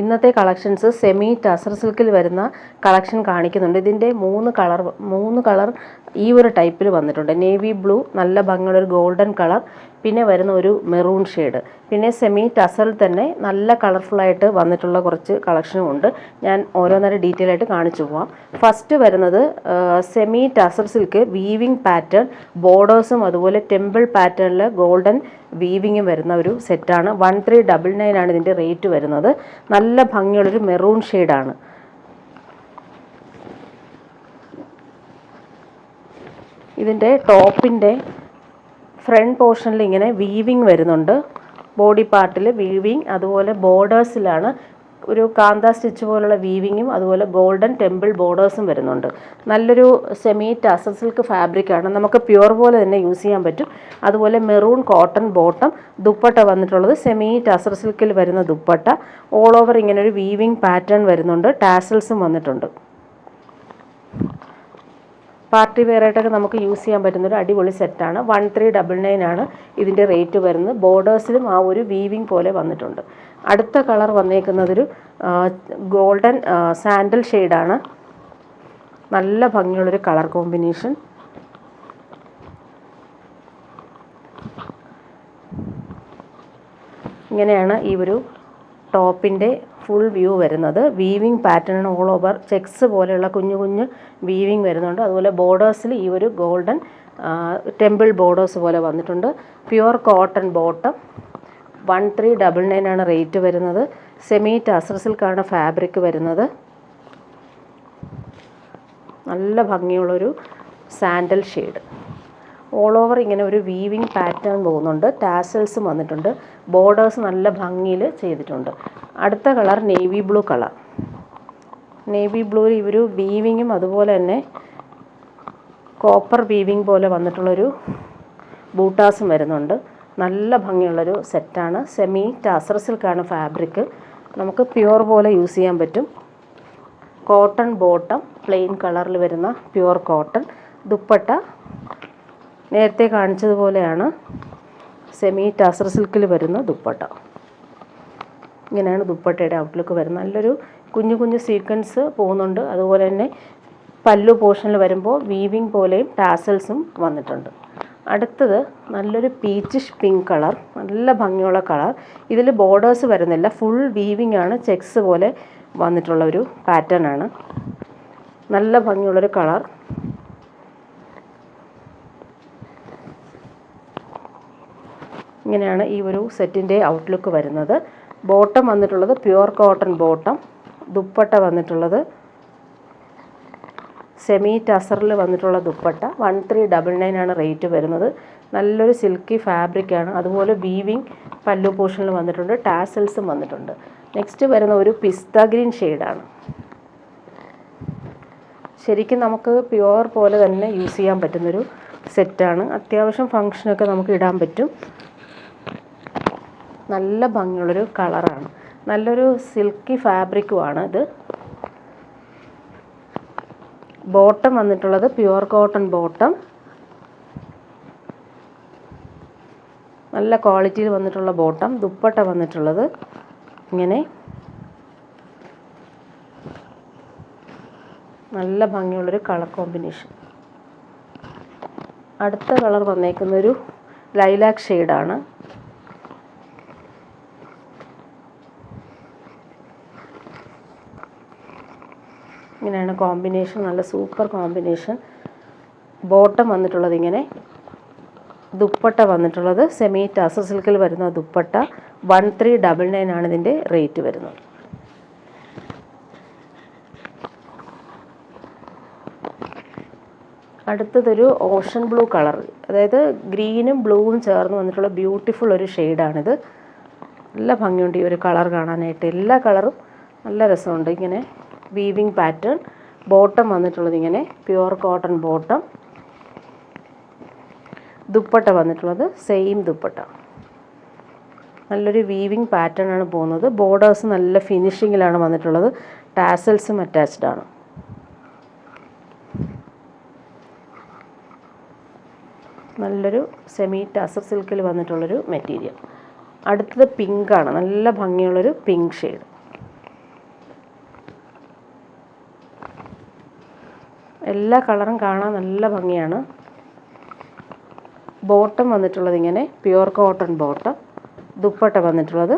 ഇന്നത്തെ collections semi tussar സിൽക്കിൽ വരുന്ന കളക്ഷൻ കാണിക്കുന്നുണ്ട്. ഇതിൻ്റെ മൂന്ന് കളർ ഈ ഒരു ടൈപ്പിൽ വന്നിട്ടുണ്ട്. നേവി ബ്ലൂ, നല്ല ഭംഗിയുള്ളൊരു ഗോൾഡൻ കളർ, പിന്നെ വരുന്ന ഒരു മെറൂൺ ഷെയ്ഡ്, പിന്നെ സെമി ടസറിൽ തന്നെ നല്ല കളർഫുള്ളായിട്ട് വന്നിട്ടുള്ള കുറച്ച് കളക്ഷനും ഉണ്ട്. ഞാൻ ഓരോന്നേരം ഡീറ്റെയിൽ ആയിട്ട് കാണിച്ചു പോവാം. ഫസ്റ്റ് വരുന്നത് semi tussar silk weaving pattern, ബോർഡേഴ്സും അതുപോലെ ടെമ്പിൾ പാറ്റേണിൽ ഗോൾഡൻ വീവിങ്ങും വരുന്ന ഒരു സെറ്റാണ്. 1399 ആണ് ഇതിൻ്റെ റേറ്റ് വരുന്നത്. നല്ല ഭംഗിയുള്ളൊരു മെറൂൺ ഷെയ്ഡാണ്. ഇതിൻ്റെ ടോപ്പിൻ്റെ ഫ്രണ്ട് പോർഷനിൽ ഇങ്ങനെ വീവിങ് വരുന്നുണ്ട്. ബോഡി പാർട്ടിൽ വീവിങ്, അതുപോലെ ബോർഡേഴ്സിലാണ് ഒരു കാന്ത സ്റ്റിച്ച് പോലുള്ള വീവിങ്ങും അതുപോലെ ഗോൾഡൻ ടെമ്പിൾ ബോർഡേഴ്സും വരുന്നുണ്ട്. നല്ലൊരു സെമി ടസർ സിൽക്ക് ഫാബ്രിക്കാണ്. നമുക്ക് പ്യുവർ പോലെ തന്നെ യൂസ് ചെയ്യാൻ പറ്റും. അതുപോലെ മെറൂൺ കോട്ടൺ ബോട്ടം, ദുപ്പട്ട വന്നിട്ടുള്ളത് സെമി ടസർ സിൽക്കിൽ വരുന്ന ദുപ്പട്ട. ഓൾ ഓവർ ഇങ്ങനെ ഒരു വീവിങ് പാറ്റേൺ വരുന്നുണ്ട്. ടാസൽസും വന്നിട്ടുണ്ട്. പാർട്ടി വെയറായിട്ടൊക്കെ നമുക്ക് യൂസ് ചെയ്യാൻ പറ്റുന്നൊരു അടിപൊളി സെറ്റാണ്. 1399 ആണ് ഇതിൻ്റെ റേറ്റ് വരുന്നത്. ബോർഡേഴ്സിലും ആ ഒരു വീവിങ് പോലെ വന്നിട്ടുണ്ട്. അടുത്ത കളർ വന്നേക്കുന്നതൊരു ഗോൾഡൻ സാൻഡൽ ഷെയ്ഡാണ്. നല്ല ഭംഗിയുള്ളൊരു കളർ കോമ്പിനേഷൻ. ഇങ്ങനെയാണ് ഈ ഒരു ടോപ്പിൻ്റെ ഫുൾ വ്യൂ വരുന്നത്. Weaving pattern all over checks പോലെയുള്ള കുഞ്ഞു കുഞ്ഞു വീവിങ് വരുന്നുണ്ട്. അതുപോലെ ബോർഡേഴ്സിൽ ഈ ഒരു ഗോൾഡൻ ടെമ്പിൾ ബോർഡേഴ്സ് പോലെ വന്നിട്ടുണ്ട്. Pure cotton bottom. 1399 ആണ് റേറ്റ് വരുന്നത്. സെമി ടസർ സിൽക്കാണ് ഫാബ്രിക് വരുന്നത്. നല്ല ഭംഗിയുള്ളൊരു സാൻഡൽ ഷെയ്ഡ്. ഓൾ ഓവർ ഇങ്ങനെ ഒരു വീവിങ് പാറ്റേൺ പോകുന്നുണ്ട്. ടാസൽസും വന്നിട്ടുണ്ട്. ബോർഡേഴ്സ് നല്ല ഭംഗിയിൽ ചെയ്തിട്ടുണ്ട്. അടുത്ത colour navy blue colour. Navy ബ്ലൂവിൽ ഈ ഒരു വീവിങ്ങും അതുപോലെ തന്നെ കോപ്പർ വീവിങ് പോലെ വന്നിട്ടുള്ളൊരു ബൂട്ടാസും വരുന്നുണ്ട്. നല്ല ഭംഗിയുള്ളൊരു സെറ്റാണ്. സെമി ടസർ സിൽക്കാണ് ഫാബ്രിക്. നമുക്ക് പ്യുവർ പോലെ യൂസ് ചെയ്യാൻ പറ്റും. കോട്ടൺ ബോട്ടം, പ്ലെയിൻ കളറിൽ വരുന്ന പ്യുവർ കോട്ടൺ. ദുപ്പട്ട നേരത്തെ കാണിച്ചതുപോലെയാണ് സെമി ടസർ സിൽക്കിൽ വരുന്ന ദുപ്പട്ട. ഇങ്ങനെയാണ് ദുപ്പട്ടയുടെ ഔട്ട്ലുക്ക് വരുന്നത്. നല്ലൊരു കുഞ്ഞു കുഞ്ഞു സീക്വൻസ് പോകുന്നുണ്ട്. അതുപോലെ തന്നെ പല്ലു പോർഷനിൽ വരുമ്പോൾ വീവിങ് പോലെയും ടാസൽസും വന്നിട്ടുണ്ട്. അടുത്തത് നല്ലൊരു പീച്ചിഷ് പിങ്ക് കളർ. നല്ല ഭംഗിയുള്ള കളർ. ഇതിൽ ബോർഡേഴ്സ് വരുന്നില്ല, ഫുൾ വീവിങ് ആണ്. ചെക്സ് പോലെ വന്നിട്ടുള്ള ഒരു പാറ്റേൺ ആണ്. നല്ല ഭംഗിയുള്ളൊരു കളർ. ഇങ്ങനെയാണ് ഈ ഒരു സെറ്റിൻ്റെ ഔട്ട്ലുക്ക് വരുന്നത്. ബോട്ടം വന്നിട്ടുള്ളത് പ്യുവർ കോട്ടൺ ബോട്ടം. ദുപ്പട്ട വന്നിട്ടുള്ളത് സെമി ടസറിൽ വന്നിട്ടുള്ള ദുപ്പട്ട. 1399 ആണ് റേറ്റ് വരുന്നത്. നല്ലൊരു സിൽക്കി ഫാബ്രിക്കാണ്. അതുപോലെ വീവിങ് പല്ലു പോർഷനിൽ വന്നിട്ടുണ്ട്. ടാസൽസും വന്നിട്ടുണ്ട്. നെക്സ്റ്റ് വരുന്ന ഒരു പിസ്ത ഗ്രീൻ ഷെയ്ഡാണ്. ശരിക്കും നമുക്ക് പ്യുവർ പോലെ തന്നെ യൂസ് ചെയ്യാൻ പറ്റുന്നൊരു സെറ്റാണ്. അത്യാവശ്യം ഫങ്ഷനൊക്കെ നമുക്ക് ഇടാൻ പറ്റും. നല്ല ഭംഗിയുള്ളൊരു കളറാണ്. നല്ലൊരു സിൽക്കി ഫാബ്രിക്കുമാണ് ഇത്. ബോട്ടം വന്നിട്ടുള്ളത് പ്യുവർ കോട്ടൺ ബോട്ടം. നല്ല ക്വാളിറ്റിയിൽ വന്നിട്ടുള്ള ബോട്ടം. ദുപ്പട്ട വന്നിട്ടുള്ളത് ഇങ്ങനെ നല്ല ഭംഗിയുള്ളൊരു കളർ കോമ്പിനേഷൻ. അടുത്ത കളർ വന്നേക്കുന്നൊരു ലൈലാക്ക് ഷെയ്ഡാണ്. ഇങ്ങനെയാണ് കോമ്പിനേഷൻ. നല്ല സൂപ്പർ കോമ്പിനേഷൻ. ബോട്ടം വന്നിട്ടുള്ളത് ഇങ്ങനെ. ദുപ്പട്ട വന്നിട്ടുള്ളത് സെമി ടസർ സിൽക്കിൽ വരുന്ന ദുപ്പട്ട. 1399 ആണ് ഇതിൻ്റെ റേറ്റ് വരുന്നത്. അടുത്തതൊരു ഓഷൻ ബ്ലൂ കളർ. അതായത് ഗ്രീനും ബ്ലൂവും ചേർന്ന് വന്നിട്ടുള്ള ബ്യൂട്ടിഫുൾ ഒരു ഷെയ്ഡാണിത്. നല്ല ഭംഗിയുണ്ട് ഈ ഒരു കളർ കാണാനായിട്ട്. എല്ലാ കളറും നല്ല രസമുണ്ട്. ഇങ്ങനെ വീവിങ് പാറ്റേൺ. ബോട്ടം വന്നിട്ടുള്ളത് ഇങ്ങനെ പ്യുവർ കോട്ടൺ ബോട്ടം. ദുപ്പട്ട വന്നിട്ടുള്ളത് സെയിം ദുപ്പട്ട. നല്ലൊരു വീവിങ് പാറ്റേൺ ആണ് പോകുന്നത്. ബോർഡേഴ്സ് നല്ല ഫിനിഷിങ്ങിലാണ് വന്നിട്ടുള്ളത്. ടാസൽസും അറ്റാച്ച്ഡ് ആണ്. നല്ലൊരു സെമി ടസർ സിൽക്കിൽ വന്നിട്ടുള്ളൊരു മെറ്റീരിയൽ. അടുത്തത് പിങ്കാണ്. നല്ല ഭംഗിയുള്ളൊരു പിങ്ക് ഷെയ്ഡ്. എല്ലാ കളറും കാണാൻ നല്ല ഭംഗിയാണ്. ബോട്ടം വന്നിട്ടുള്ളത് ഇങ്ങനെ പ്യുവർ കോട്ടൺ ബോട്ടം. ദുപ്പട്ട വന്നിട്ടുള്ളത്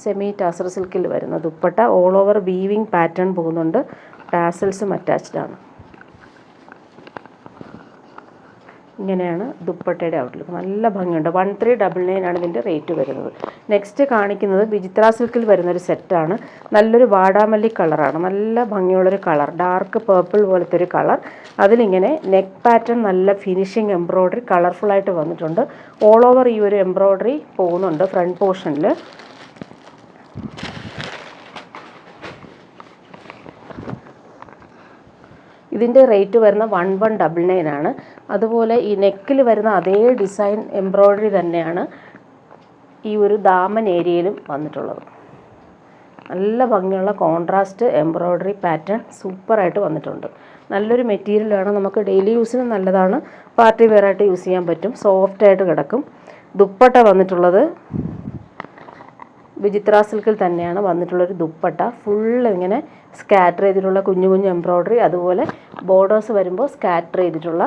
സെമി ടാസർ സിൽക്കിൽ വരുന്ന dupatta. All over weaving pattern പോകുന്നുണ്ട്. ടാസൽസും അറ്റാച്ച്ഡ് ആണ്. ഇങ്ങനെയാണ് ദുപ്പട്ടയുടെ ഔട്ട്ലുക്ക്. നല്ല ഭംഗിയുണ്ട്. 1399 ആണ് ഇതിൻ്റെ റേറ്റ് വരുന്നത്. നെക്സ്റ്റ് കാണിക്കുന്നത് വിചിത്ര സിൽക്കിൽ വരുന്നൊരു സെറ്റാണ്. നല്ലൊരു വാടാമല്ലി കളറാണ്. നല്ല ഭംഗിയുള്ളൊരു കളർ, ഡാർക്ക് പേർപ്പിൾ പോലത്തെ ഒരു കളർ. അതിലിങ്ങനെ നെക്ക് പാറ്റേൺ നല്ല ഫിനിഷിങ് എംബ്രോയ്ഡറി കളർഫുള്ളായിട്ട് വന്നിട്ടുണ്ട്. ഓൾ ഓവർ ഈ ഒരു എംബ്രോയ്ഡറി പോകുന്നുണ്ട് ഫ്രണ്ട് പോർഷനിൽ. ഇതിൻ്റെ റേറ്റ് വരുന്ന 1199 ആണ്. അതുപോലെ ഈ നെക്കിൽ വരുന്ന അതേ ഡിസൈൻ എംബ്രോയ്ഡറി തന്നെയാണ് ഈ ഒരു ദാമൻ ഏരിയയിലും വന്നിട്ടുള്ളത്. നല്ല ഭംഗിയുള്ള കോൺട്രാസ്റ്റ് എംബ്രോയ്ഡറി പാറ്റേൺ സൂപ്പറായിട്ട് വന്നിട്ടുണ്ട്. നല്ലൊരു മെറ്റീരിയലാണ്. നമുക്ക് ഡെയിലി യൂസിന് നല്ലതാണ്. പാർട്ടി വെയറായിട്ട് യൂസ് ചെയ്യാൻ പറ്റും. സോഫ്റ്റായിട്ട് കിടക്കും. ദുപ്പട്ട വന്നിട്ടുള്ളത് വിചിത്ര സിൽക്കിൽ തന്നെയാണ് വന്നിട്ടുള്ളൊരു ദുപ്പട്ട. ഫുള്ള് ഇങ്ങനെ സ്കാറ്റർ ചെയ്തിട്ടുള്ള കുഞ്ഞു കുഞ്ഞു എംബ്രോയ്ഡറി, അതുപോലെ ബോർഡേഴ്സ് വരുമ്പോൾ സ്കാറ്റർ ചെയ്തിട്ടുള്ള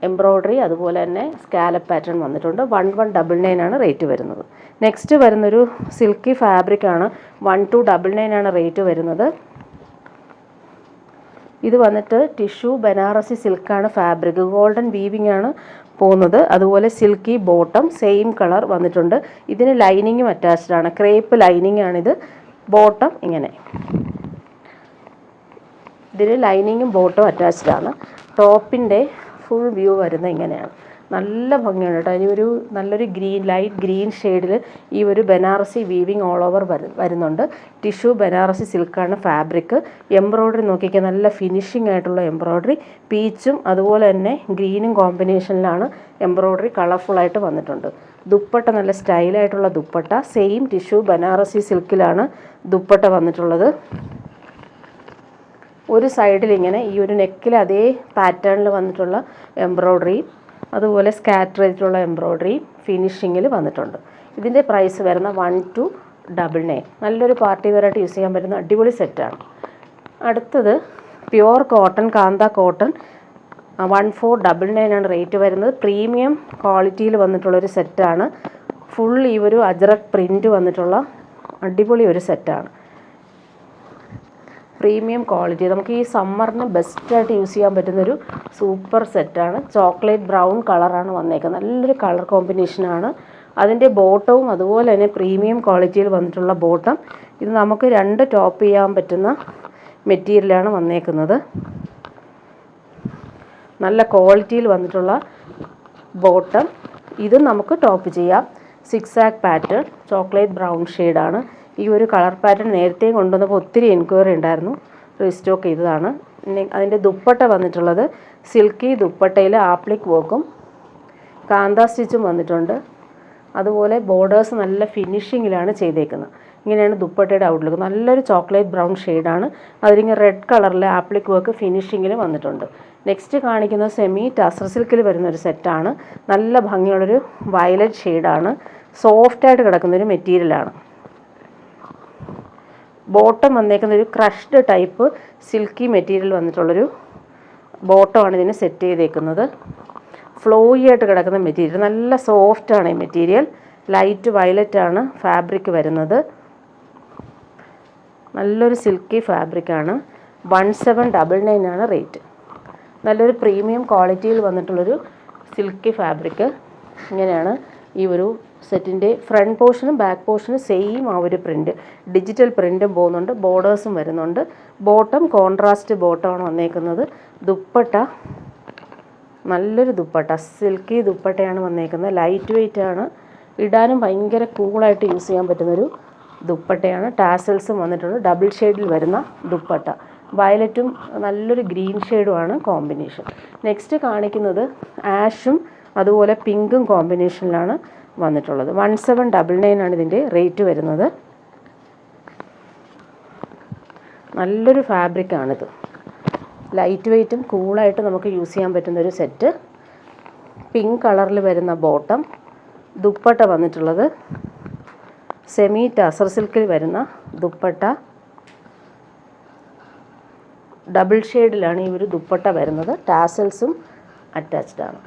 എംബ്രോയ്ഡറി, അതുപോലെ തന്നെ സ്കാലപ്പ് പാറ്റേൺ വന്നിട്ടുണ്ട്. 1199 ആണ് റേറ്റ് വരുന്നത്. നെക്സ്റ്റ് വരുന്നൊരു സിൽക്കി ഫാബ്രിക്കാണ്. 1299 ആണ് റേറ്റ് വരുന്നത്. ഇത് വന്നിട്ട് ടിഷ്യൂ ബനാറസി സിൽക്കാണ് ഫാബ്രിക്. ഗോൾഡൻ വീവിംഗ് ആണ് പോകുന്നത്. അതുപോലെ സിൽക്കി ബോട്ടം സെയിം കളർ വന്നിട്ടുണ്ട്. ഇതിന് ലൈനിങ്ങും അറ്റാച്ച്ഡ് ആണ്. ക്രേപ്പ് ലൈനിങ് ആണിത്. ബോട്ടം ഇങ്ങനെ, ഇതിന് ലൈനിങ്ങും ബോട്ടം അറ്റാച്ച്ഡ് ആണ്. ടോപ്പിൻ്റെ ഫുൾ വ്യൂ വരുന്നത് ഇങ്ങനെയാണ്. നല്ല ഭംഗിയാണ് കേട്ടോ. ഇനി ഒരു നല്ലൊരു ഗ്രീൻ, ലൈറ്റ് ഗ്രീൻ ഷെയ്ഡിൽ ഈ ഒരു ബനാറസി വീവിങ് ഓൾ ഓവർ വരുന്നുണ്ട്. ടിഷ്യൂ ബനാറസി സിൽക്കാണ് ഫാബ്രിക്. എംബ്രോയ്ഡറി നോക്കിക്കാൻ നല്ല ഫിനിഷിംഗ് ആയിട്ടുള്ള എംബ്രോയ്ഡറി. പീച്ചും അതുപോലെ തന്നെ ഗ്രീനും കോമ്പിനേഷനിലാണ് എംബ്രോയ്ഡറി കളർഫുള്ളായിട്ട് വന്നിട്ടുണ്ട്. ദുപ്പട്ട നല്ല സ്റ്റൈലായിട്ടുള്ള ദുപ്പട്ട. സെയിം ടിഷ്യൂ ബനാറസി സിൽക്കിലാണ് ദുപ്പട്ട വന്നിട്ടുള്ളത്. ഒരു സൈഡിൽ ഇങ്ങനെ ഈ ഒരു നെക്കിൽ അതേ പാറ്റേണിൽ വന്നിട്ടുള്ള എംബ്രോയ്ഡറി, അതുപോലെ സ്കാറ്റർ ചെയ്തിട്ടുള്ള എംബ്രോയ്ഡറി ഫിനിഷിങ്ങിൽ വന്നിട്ടുണ്ട്. ഇതിൻ്റെ പ്രൈസ് വരുന്ന 1299. നല്ലൊരു പാർട്ടി വെയറായിട്ട് യൂസ് ചെയ്യാൻ പറ്റുന്ന അടിപൊളി സെറ്റാണ്. അടുത്തത് പ്യുവർ കോട്ടൺ, കാന്ത കോട്ടൺ. 1499 ആണ് റേറ്റ് വരുന്നത്. പ്രീമിയം ക്വാളിറ്റിയിൽ വന്നിട്ടുള്ളൊരു സെറ്റാണ്. ഫുൾ ഈ ഒരു അജ്രക് പ്രിൻ്റ് വന്നിട്ടുള്ള അടിപൊളി ഒരു സെറ്റാണ്. പ്രീമിയം ക്വാളിറ്റി, നമുക്ക് ഈ സമ്മറിന് ബെസ്റ്റായിട്ട് യൂസ് ചെയ്യാൻ പറ്റുന്നൊരു സൂപ്പർ സെറ്റാണ്. ചോക്ലേറ്റ് ബ്രൗൺ കളറാണ് വന്നേക്കുന്നത്. നല്ലൊരു കളർ കോമ്പിനേഷനാണ്. അതിൻ്റെ ബോട്ടവും അതുപോലെ തന്നെ പ്രീമിയം ക്വാളിറ്റിയിൽ വന്നിട്ടുള്ള ബോട്ടം. ഇത് നമുക്ക് 2 ടോപ്പ് ചെയ്യാൻ പറ്റുന്ന മെറ്റീരിയലാണ് വന്നേക്കുന്നത്. നല്ല ക്വാളിറ്റിയിൽ വന്നിട്ടുള്ള ബോട്ടം. ഇത് നമുക്ക് ടോപ്പ് ചെയ്യാം. സിക്സാക് പാറ്റേൺ, ചോക്ലേറ്റ് ബ്രൗൺ ഷെയ്ഡാണ്. ഈ ഒരു കളർ പാറ്റേൺ നേരത്തെ കൊണ്ടുവന്നപ്പോൾ ഒത്തിരി എൻക്വയറി ഉണ്ടായിരുന്നു. റീസ്റ്റോക്ക് ചെയ്തതാണ്. അതിൻ്റെ ദുപ്പട്ട വന്നിട്ടുള്ളത് സിൽക്കി ദുപ്പട്ടയിൽ ആപ്ലിക് വർക്കും കാന്ത സ്റ്റിച്ചും വന്നിട്ടുണ്ട്. അതുപോലെ ബോർഡേഴ്സ് നല്ല ഫിനിഷിങ്ങിലാണ് ചെയ്തേക്കുന്നത്. ഇങ്ങനെയാണ് ദുപ്പട്ടയുടെ ഔട്ട്ലുക്ക്. നല്ലൊരു ചോക്ലേറ്റ് ബ്രൗൺ ഷെയ്ഡാണ്. അതിലിങ്ങനെ റെഡ് കളറിലെ ആപ്ലിക് വർക്ക് ഫിനിഷിങ്ങിൽ വന്നിട്ടുണ്ട്. നെക്സ്റ്റ് കാണിക്കുന്നത് സെമി ടസർ സിൽക്കിൽ വരുന്നൊരു സെറ്റാണ്. നല്ല ഭംഗിയുള്ളൊരു വയലറ്റ് ഷെയ്ഡാണ്. സോഫ്റ്റായിട്ട് കിടക്കുന്നൊരു മെറ്റീരിയലാണ്. ബോട്ടം വന്നേക്കുന്ന ഒരു ക്രഷ്ഡ് ടൈപ്പ് സിൽക്കി മെറ്റീരിയൽ വന്നിട്ടുള്ളൊരു ബോട്ടമാണ് ഇതിന് സെറ്റ് ചെയ്തേക്കുന്നത്. ഫ്ലോയി ആയിട്ട് കിടക്കുന്ന മെറ്റീരിയൽ. നല്ല സോഫ്റ്റാണ് ഈ മെറ്റീരിയൽ. ലൈറ്റ് വയലറ്റ് ആണ് ഫാബ്രിക് വരുന്നത്. നല്ലൊരു സിൽക്കി ഫാബ്രിക്കാണ്. 1799 ആണ് റേറ്റ്. നല്ലൊരു പ്രീമിയം ക്വാളിറ്റിയിൽ വന്നിട്ടുള്ളൊരു സിൽക്കി ഫാബ്രിക്. ഇങ്ങനെയാണ് ഈ ഒരു സെറ്റിൻ്റെ ഫ്രണ്ട് പോർഷനും ബാക്ക് പോർഷനും സെയിം ആ ഒരു പ്രിൻ്റ്, ഡിജിറ്റൽ പ്രിൻറ്റും പോകുന്നുണ്ട്. ബോർഡേഴ്സും വരുന്നുണ്ട്. ബോട്ടം കോൺട്രാസ്റ്റ് ബോട്ടമാണ് വന്നേക്കുന്നത്. ദുപ്പട്ട നല്ലൊരു ദുപ്പട്ട, സിൽക്കി ദുപ്പട്ടയാണ് വന്നേക്കുന്നത്. ലൈറ്റ് വെയ്റ്റ് ആണ്. ഇടാനും ഭയങ്കര കൂളായിട്ട് യൂസ് ചെയ്യാൻ പറ്റുന്നൊരു ദുപ്പട്ടയാണ്. ടാസൽസും വന്നിട്ടുണ്ട്. ഡബിൾ ഷെയ്ഡിൽ വരുന്ന ദുപ്പട്ട. വയലറ്റും നല്ലൊരു ഗ്രീൻ ഷെയ്ഡുമാണ് കോമ്പിനേഷൻ. നെക്സ്റ്റ് കാണിക്കുന്നത് ആഷും അതുപോലെ പിങ്കും കോമ്പിനേഷനിലാണ് വന്നിട്ടുള്ളത്. 1799 ആണ് ഇതിൻ്റെ റേറ്റ് വരുന്നത്. നല്ലൊരു ഫാബ്രിക്കാണിത്. ലൈറ്റ് വെയ്റ്റും കൂളായിട്ട് നമുക്ക് യൂസ് ചെയ്യാൻ പറ്റുന്നൊരു സെറ്റ്. പിങ്ക് കളറിൽ വരുന്ന ബോട്ടം. ദുപ്പട്ട വന്നിട്ടുള്ളത് സെമി ടസർ സിൽക്കിൽ വരുന്ന ദുപ്പട്ട. ഡബിൾ ഷെയ്ഡിലാണ് ഈ ഒരു ദുപ്പട്ട വരുന്നത്. ടാസൽസും അറ്റാച്ച്ഡ് ആണ്.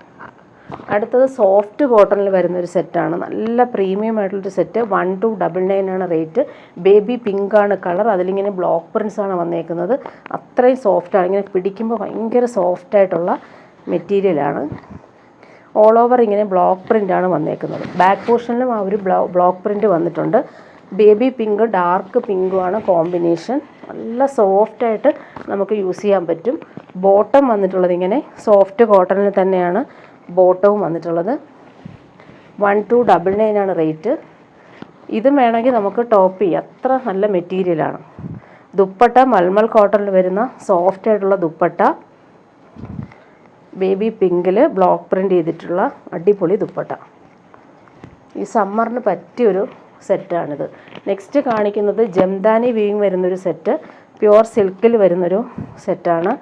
അടുത്തത് സോഫ്റ്റ് കോട്ടണിൽ വരുന്നൊരു സെറ്റാണ്. നല്ല പ്രീമിയം ആയിട്ടുള്ളൊരു സെറ്റ്. 1299 ആണ് റേറ്റ്. ബേബി പിങ്കാണ് കളർ. അതിലിങ്ങനെ ബ്ലോക്ക് പ്രിൻസ് ആണ് വന്നേക്കുന്നത്. അത്രയും സോഫ്റ്റാണ്. ഇങ്ങനെ പിടിക്കുമ്പോൾ ഭയങ്കര സോഫ്റ്റായിട്ടുള്ള മെറ്റീരിയലാണ്. ഓൾ ഓവർ ഇങ്ങനെ ബ്ലോക്ക് പ്രിൻ്റാണ് വന്നേക്കുന്നത്. ബാക്ക് പോർഷനിലും ആ ഒരു ബ്ലോക്ക് പ്രിൻ്റ് വന്നിട്ടുണ്ട്. ബേബി പിങ്ക് ഡാർക്ക് പിങ്കുമാണ് കോമ്പിനേഷൻ. നല്ല സോഫ്റ്റായിട്ട് നമുക്ക് യൂസ് ചെയ്യാൻ പറ്റും. ബോട്ടം വന്നിട്ടുള്ളത് ഇങ്ങനെ സോഫ്റ്റ് കോട്ടണിൽ തന്നെയാണ് ബോട്ടവും വന്നിട്ടുള്ളത്. 1299 ആണ് റേറ്റ്. ഇതും വേണമെങ്കിൽ നമുക്ക് ടോപ്പ് ചെയ്യാം. അത്ര നല്ല മെറ്റീരിയലാണ്. ദുപ്പട്ട മൽമൽ കോട്ടണിൽ വരുന്ന സോഫ്റ്റ് ആയിട്ടുള്ള ദുപ്പട്ട. ബേബി പിങ്കിൽ ബ്ലോക്ക് പ്രിൻ്റ് ചെയ്തിട്ടുള്ള അടിപൊളി ദുപ്പട്ട. ഈ സമ്മറിന് പറ്റിയൊരു സെറ്റാണിത്. നെക്സ്റ്റ് കാണിക്കുന്നത് ജംദാനി വീവിങ് വരുന്നൊരു സെറ്റ്. പ്യുവർ സിൽക്കിൽ വരുന്നൊരു സെറ്റാണ്.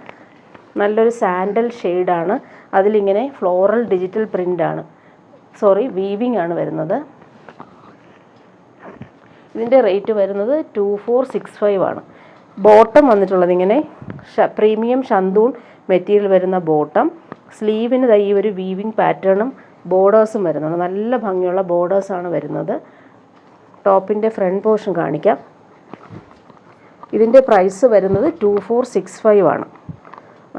നല്ലൊരു സാൻഡൽ ഷെയ്ഡാണ്. അതിലിങ്ങനെ ഫ്ലോറൽ ഡിജിറ്റൽ പ്രിൻ്റാണ്, വീവിങ് ആണ് വരുന്നത്. ഇതിൻ്റെ റേറ്റ് വരുന്നത് 2465 ആണ്. ബോട്ടം വന്നിട്ടുള്ളത് ഇങ്ങനെ പ്രീമിയം ഷന്തൂൺ മെറ്റീരിയൽ വരുന്ന ബോട്ടം. സ്ലീവിന് ഈ ഒരു വീവിങ് പാറ്റേണും ബോർഡേഴ്സും വരുന്നുണ്ട്. നല്ല ഭംഗിയുള്ള ബോർഡേഴ്സാണ് വരുന്നത്. ടോപ്പിൻ്റെ ഫ്രണ്ട് പോർഷൻ കാണിക്കാം. ഇതിൻ്റെ പ്രൈസ് വരുന്നത് 2465 ആണ്.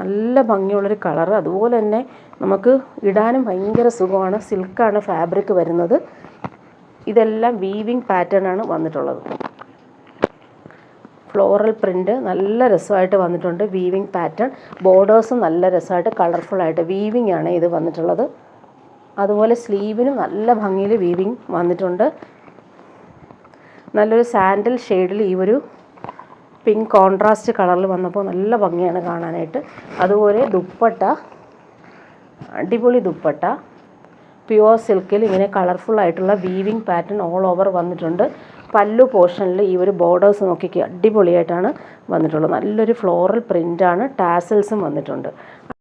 നല്ല ഭംഗിയുള്ളൊരു കളറ്. അതുപോലെ തന്നെ നമുക്ക് ഇടാനും ഭയങ്കര സുഖമാണ്. സിൽക്കാണ് ഫാബ്രിക് വരുന്നത്. ഇതെല്ലാം വീവിങ് പാറ്റേൺ ആണ് വന്നിട്ടുള്ളത്. ഫ്ലോറൽ പ്രിൻ്റ് നല്ല രസമായിട്ട് വന്നിട്ടുണ്ട്. വീവിങ് പാറ്റേൺ ബോർഡേഴ്സും നല്ല രസമായിട്ട് കളർഫുള്ളായിട്ട് വീവിങ് ആണ് ഇത് വന്നിട്ടുള്ളത്. അതുപോലെ സ്ലീവിനും നല്ല ഭംഗിയിൽ വീവിങ് വന്നിട്ടുണ്ട്. നല്ലൊരു സാൻഡൽ ഷെയ്ഡിൽ ഈ ഒരു പിങ്ക് കോൺട്രാസ്റ്റ് കളറിൽ വന്നപ്പോൾ നല്ല ഭംഗിയാണ് കാണാനായിട്ട്. അതുപോലെ ദുപ്പട്ട അടിപൊളി ദുപ്പട്ട. പ്യുവർ സിൽക്കിൽ ഇങ്ങനെ കളർഫുള്ളായിട്ടുള്ള വീവിങ് പാറ്റേൺ ഓൾ ഓവർ വന്നിട്ടുണ്ട്. പല്ലു പോർഷനിൽ ഈ ഒരു ബോർഡേഴ്സ് നോക്കിക്കുക, അടിപൊളിയായിട്ടാണ് വന്നിട്ടുള്ളത്. നല്ലൊരു ഫ്ലോറൽ പ്രിൻ്റാണ്. ടാസൽസും വന്നിട്ടുണ്ട്.